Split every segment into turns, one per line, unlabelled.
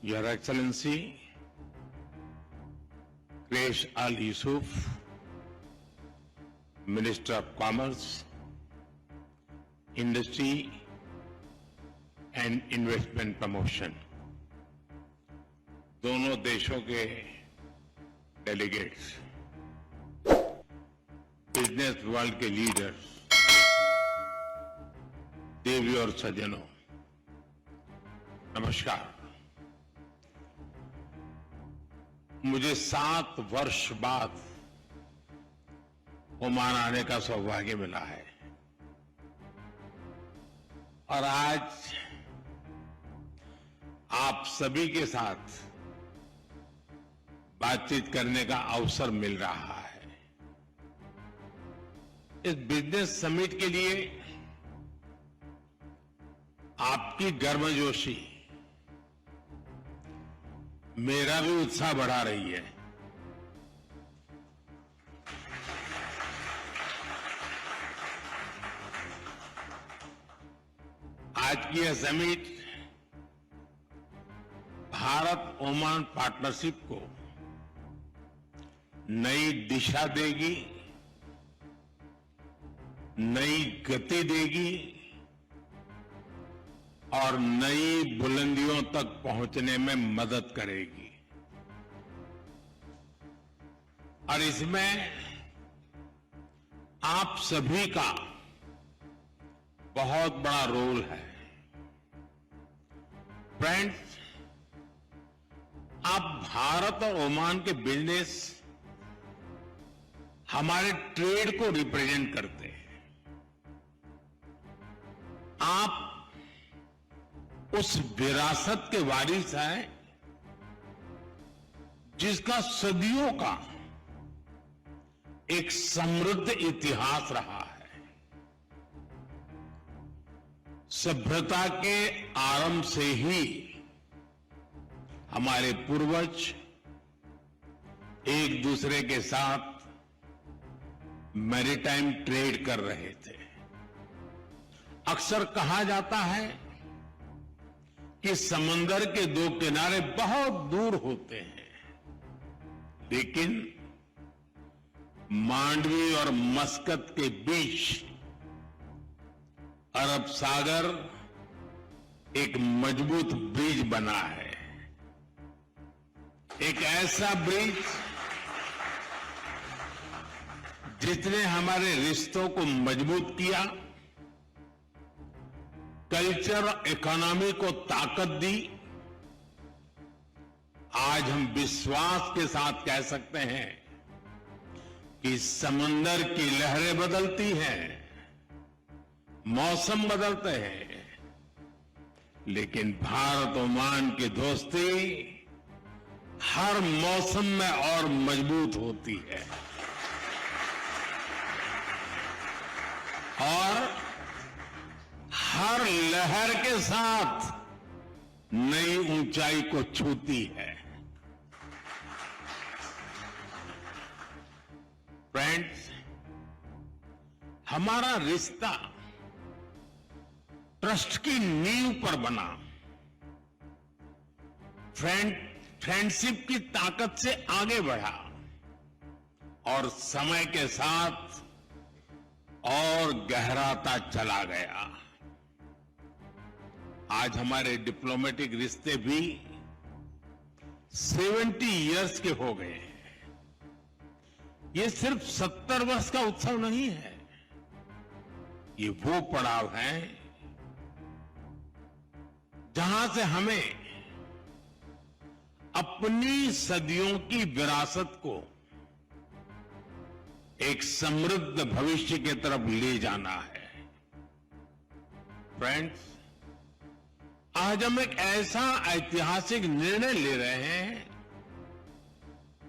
Your Excellency, Quraish Al Yusuf, Minister of Commerce, Industry and Investment Promotion, दोनों देशों के delegates, business world के leaders, देवी और सज्जनों, नमस्कार। मुझे 7 वर्ष बाद ओमान आने का सौभाग्य मिला है और आज आप सभी के साथ बातचीत करने का अवसर मिल रहा है। इस बिजनेस समिट के लिए आपकी गर्मजोशी मेरा भी उत्साह बढ़ा रही है। आज की यह समिट भारत ओमान पार्टनरशिप को नई दिशा देगी, नई गति देगी और नई बुलंदियों तक पहुंचने में मदद करेगी। और इसमें आप सभी का बहुत बड़ा रोल है। फ्रेंड्स, आप भारत और ओमान के बिजनेस हमारे ट्रेड को रिप्रेजेंट करते हैं। आप उस विरासत के वारिस हैं जिसका सदियों का एक समृद्ध इतिहास रहा है। सभ्यता के आरंभ से ही हमारे पूर्वज एक दूसरे के साथ मैरीटाइम ट्रेड कर रहे थे। अक्सर कहा जाता है कि समंदर के दो किनारे बहुत दूर होते हैं, लेकिन मांडवी और मस्कत के बीच अरब सागर एक मजबूत ब्रिज बना है। एक ऐसा ब्रिज जिसने हमारे रिश्तों को मजबूत किया, कल्चर और इकोनॉमी को ताकत दी। आज हम विश्वास के साथ कह सकते हैं कि समंदर की लहरें बदलती हैं, मौसम बदलते हैं, लेकिन भारत ओमान की दोस्ती हर मौसम में और मजबूत होती है और हर लहर के साथ नई ऊंचाई को छूती है। फ्रेंड्स, हमारा रिश्ता ट्रस्ट की नींव पर बना। फ्रेंडशिप की ताकत से आगे बढ़ा और समय के साथ और गहराता चला गया। आज हमारे डिप्लोमेटिक रिश्ते भी 70 इयर्स के हो गए हैं। ये सिर्फ 70 वर्ष का उत्सव नहीं है, ये वो पड़ाव है जहां से हमें अपनी सदियों की विरासत को एक समृद्ध भविष्य की तरफ ले जाना है। फ्रेंड्स, आज हम एक ऐसा ऐतिहासिक निर्णय ले रहे हैं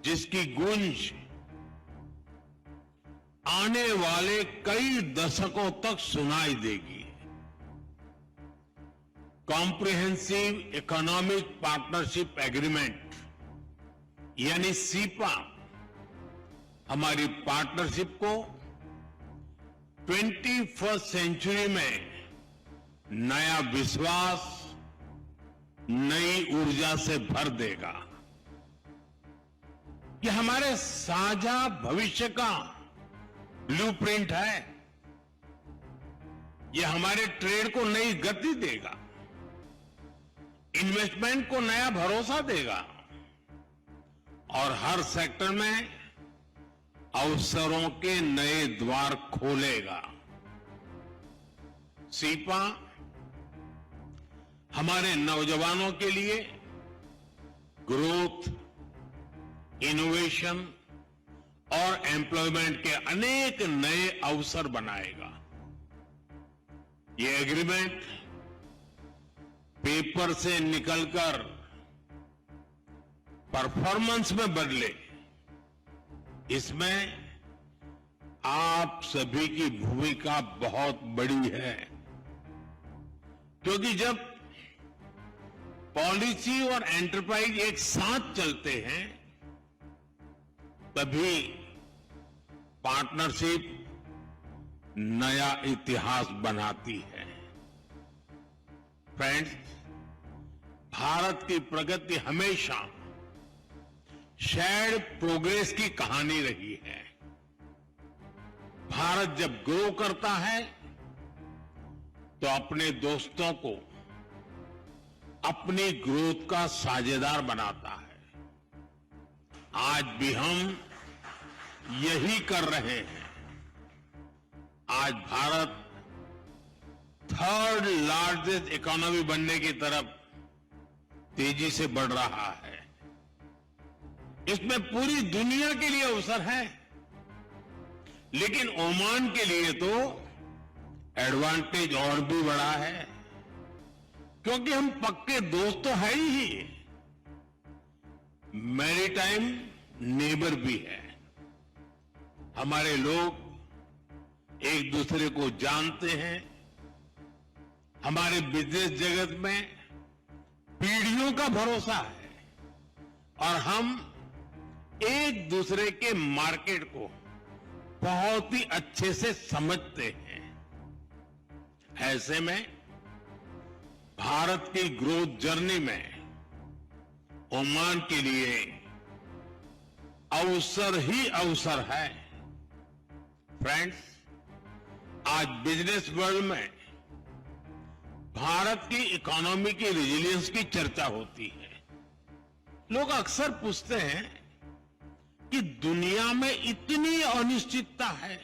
जिसकी गूंज आने वाले कई दशकों तक सुनाई देगी। कॉम्प्रिहेंसिव इकोनॉमिक पार्टनरशिप एग्रीमेंट यानी सीपा हमारी पार्टनरशिप को 21st सेंचुरी में नया विश्वास, नई ऊर्जा से भर देगा। यह हमारे साझा भविष्य का ब्लूप्रिंट है। यह हमारे ट्रेड को नई गति देगा, इन्वेस्टमेंट को नया भरोसा देगा और हर सेक्टर में अवसरों के नए द्वार खोलेगा। सीपा हमारे नौजवानों के लिए ग्रोथ, इनोवेशन और एम्प्लॉयमेंट के अनेक नए अवसर बनाएगा। ये एग्रीमेंट पेपर से निकलकर परफॉर्मेंस में बदले, इसमें आप सभी की भूमिका बहुत बड़ी है, क्योंकि जब पॉलिसी और एंटरप्राइज एक साथ चलते हैं तभी पार्टनरशिप नया इतिहास बनाती है। फ्रेंड्स, भारत की प्रगति हमेशा शेयर्ड प्रोग्रेस की कहानी रही है। भारत जब ग्रो करता है तो अपने दोस्तों को अपनी ग्रोथ का साझेदार बनाता है। आज भी हम यही कर रहे हैं। आज भारत थर्ड लार्जेस्ट इकोनॉमी बनने की तरफ तेजी से बढ़ रहा है। इसमें पूरी दुनिया के लिए अवसर है, लेकिन ओमान के लिए तो एडवांटेज और भी बड़ा है, क्योंकि हम पक्के दोस्त तो है ही, मैरीटाइम नेबर भी है। हमारे लोग एक दूसरे को जानते हैं। हमारे बिजनेस जगत में पीढ़ियों का भरोसा है और हम एक दूसरे के मार्केट को बहुत ही अच्छे से समझते हैं। ऐसे में भारत की ग्रोथ जर्नी में ओमान के लिए अवसर ही अवसर है। फ्रेंड्स, आज बिजनेस वर्ल्ड में भारत की इकोनॉमी की रेजिलियंस की चर्चा होती है। लोग अक्सर पूछते हैं कि दुनिया में इतनी अनिश्चितता है,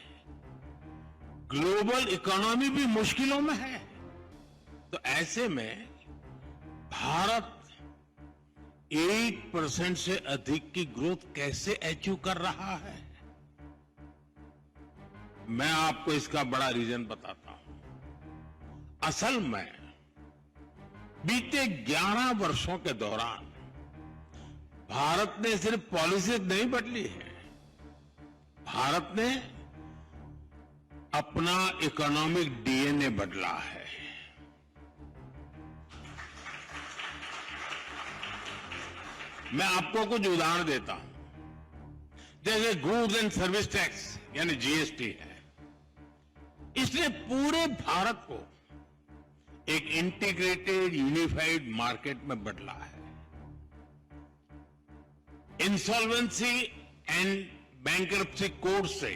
ग्लोबल इकोनॉमी भी मुश्किलों में है, तो ऐसे में भारत 8% से अधिक की ग्रोथ कैसे अचीव कर रहा है? मैं आपको इसका बड़ा रीजन बताता हूं। असल में बीते 11 वर्षों के दौरान भारत ने सिर्फ पॉलिसी नहीं बदली है, भारत ने अपना इकोनॉमिक डीएनए बदला है। मैं आपको कुछ उदाहरण देता हूं। जैसे गुड्स एंड सर्विस टैक्स यानी जीएसटी है, इसने पूरे भारत को एक इंटीग्रेटेड यूनिफाइड मार्केट में बदला है। इंसॉल्वेंसी एंड बैंकरप्सी कोड से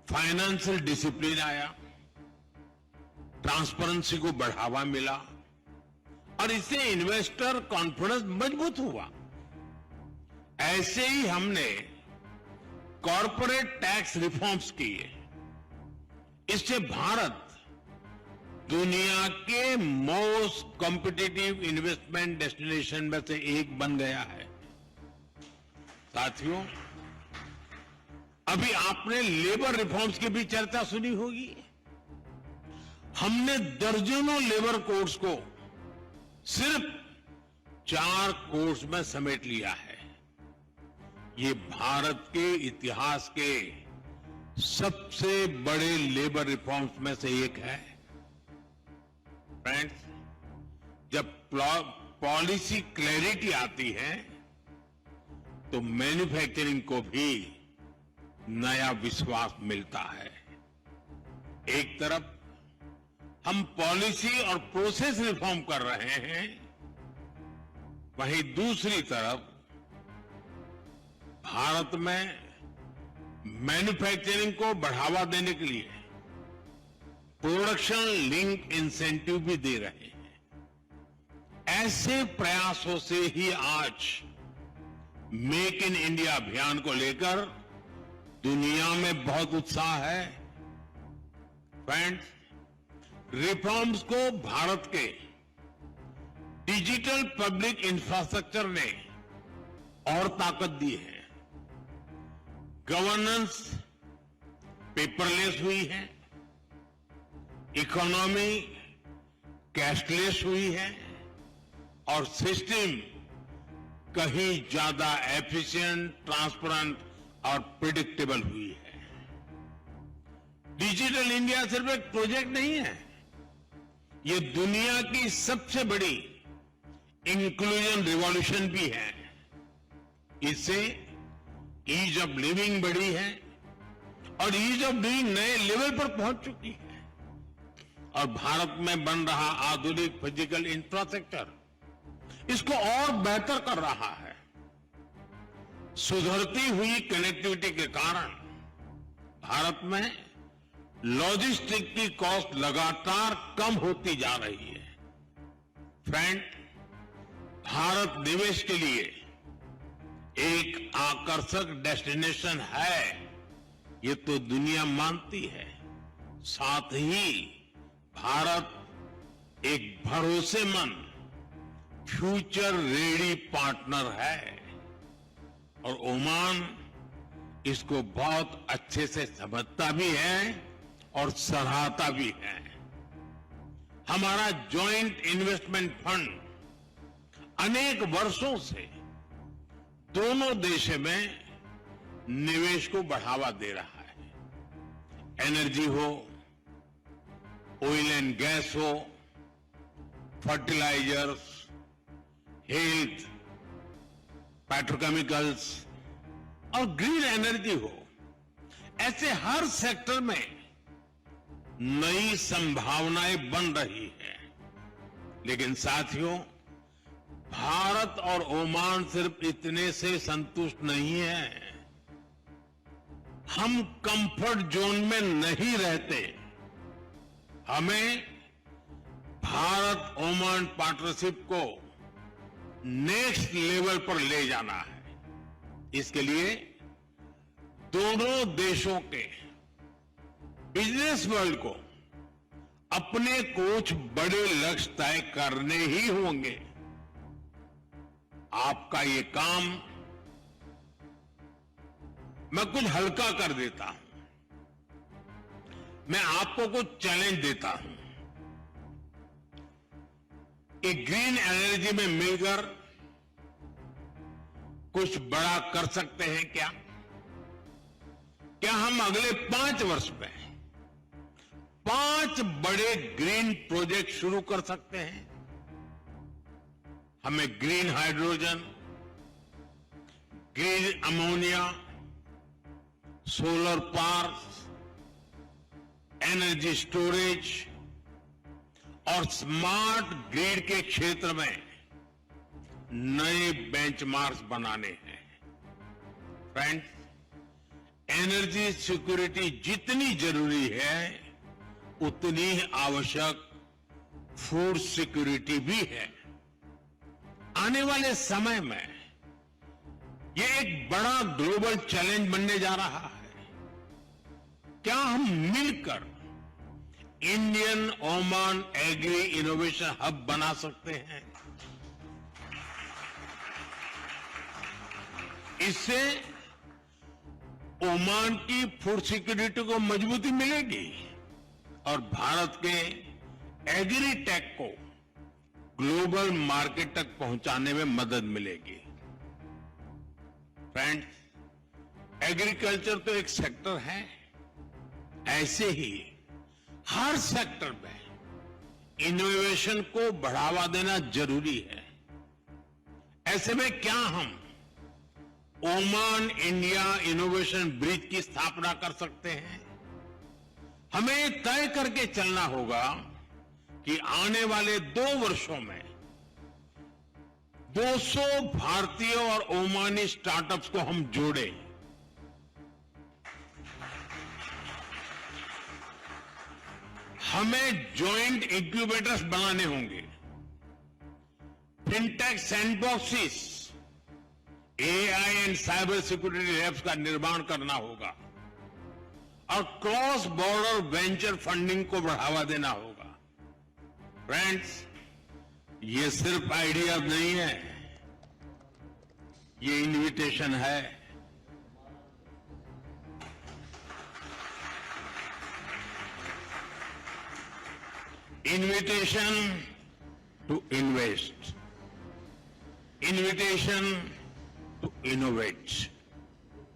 फाइनेंशियल डिसिप्लिन आया, ट्रांसपेरेंसी को बढ़ावा मिला और इससे इन्वेस्टर कॉन्फिडेंस मजबूत हुआ। ऐसे ही हमने कॉर्पोरेट टैक्स रिफॉर्म्स किए। इससे भारत दुनिया के मोस्ट कॉम्पिटिटिव इन्वेस्टमेंट डेस्टिनेशन में से एक बन गया है। साथियों, अभी आपने लेबर रिफॉर्म्स की भी चर्चा सुनी होगी। हमने दर्जनों लेबर कोड्स को सिर्फ 4 कोड्स में समेट लिया है। ये भारत के इतिहास के सबसे बड़े लेबर रिफॉर्म्स में से एक है। फ्रेंड्स, जब पॉलिसी क्लैरिटी आती है तो मैन्युफैक्चरिंग को भी नया विश्वास मिलता है। एक तरफ हम पॉलिसी और प्रोसेस रिफॉर्म कर रहे हैं, वहीं दूसरी तरफ भारत में मैन्युफैक्चरिंग को बढ़ावा देने के लिए प्रोडक्शन लिंक इंसेंटिव भी दे रहे हैं। ऐसे प्रयासों से ही आज मेक इन इंडिया अभियान को लेकर दुनिया में बहुत उत्साह है। फ्रेंड्स, रिफॉर्म्स को भारत के डिजिटल पब्लिक इंफ्रास्ट्रक्चर ने और ताकत दी है। गवर्नेंस पेपरलेस हुई है, इकोनॉमी कैशलेस हुई है और सिस्टम कहीं ज्यादा एफिशिएंट, ट्रांसपेरेंट और प्रिडिक्टेबल हुई है। डिजिटल इंडिया सिर्फ एक प्रोजेक्ट नहीं है, ये दुनिया की सबसे बड़ी इंक्लूजन रिवॉल्यूशन भी है। इससे ईज ऑफ लिविंग बढ़ी है और ईज ऑफ डूइंग नए लेवल पर पहुंच चुकी है और भारत में बन रहा आधुनिक फिजिकल इंफ्रास्ट्रक्चर इसको और बेहतर कर रहा है। सुधरती हुई कनेक्टिविटी के कारण भारत में लॉजिस्टिक की कॉस्ट लगातार कम होती जा रही है। फ्रेंड, भारत निवेश के लिए एक आकर्षक डेस्टिनेशन है, ये तो दुनिया मानती है। साथ ही भारत एक भरोसेमंद फ्यूचर रेडी पार्टनर है और ओमान इसको बहुत अच्छे से समझता भी है और सराहता भी है। हमारा जॉइंट इन्वेस्टमेंट फंड अनेक वर्षों से दोनों देशों में निवेश को बढ़ावा दे रहा है। एनर्जी हो, ऑयल एंड गैस हो, फर्टिलाइजर्स, हेल्थ, पेट्रोकेमिकल्स और ग्रीन एनर्जी हो, ऐसे हर सेक्टर में नई संभावनाएं बन रही है। लेकिन साथियों, भारत और ओमान सिर्फ इतने से संतुष्ट नहीं है। हम कंफर्ट जोन में नहीं रहते। हमें भारत ओमान पार्टनरशिप को नेक्स्ट लेवल पर ले जाना है। इसके लिए दोनों देशों के बिजनेस वर्ल्ड को अपने कुछ बड़े लक्ष्य तय करने ही होंगे। आपका ये काम मैं कुछ हल्का कर देता हूं। मैं आपको कुछ चैलेंज देता हूं कि ग्रीन एनर्जी में मिलकर कुछ बड़ा कर सकते हैं क्या? क्या हम अगले 5 वर्ष में 5 बड़े ग्रीन प्रोजेक्ट शुरू कर सकते हैं? हमें green hydrogen, green ammonia, solar parks, energy storage और स्मार्ट ग्रिड के क्षेत्र में नए बेंचमार्क्स बनाने हैं। फ्रेंड्स, एनर्जी सिक्योरिटी जितनी जरूरी है उतनी आवश्यक फूड सिक्योरिटी भी है। आने वाले समय में ये एक बड़ा ग्लोबल चैलेंज बनने जा रहा है। क्या हम मिलकर Indian Oman agri innovation hub बना सकते हैं? इससे ओमान की फूड सिक्योरिटी को मजबूती मिलेगी और भारत के एग्री टेक को ग्लोबल मार्केट तक पहुंचाने में मदद मिलेगी। फ्रेंड्स, एग्रीकल्चर तो एक सेक्टर है, ऐसे ही हर सेक्टर में इनोवेशन को बढ़ावा देना जरूरी है। ऐसे में क्या हम ओमान इंडिया इनोवेशन ब्रिज की स्थापना कर सकते हैं? हमें तय करके चलना होगा कि आने वाले 2 वर्षों में 200 भारतीय और ओमानी स्टार्टअप्स को हम जोड़े। हमें जॉइंट इंक्यूबेटर्स बनाने होंगे, fintech sandboxes, AI and cyber security labs का निर्माण करना होगा और क्रॉस बॉर्डर वेंचर फंडिंग को बढ़ावा देना होगा। फ्रेंड्स, ये सिर्फ आइडिया नहीं है, ये इन्विटेशन है। Invitation to invest, invitation to innovate.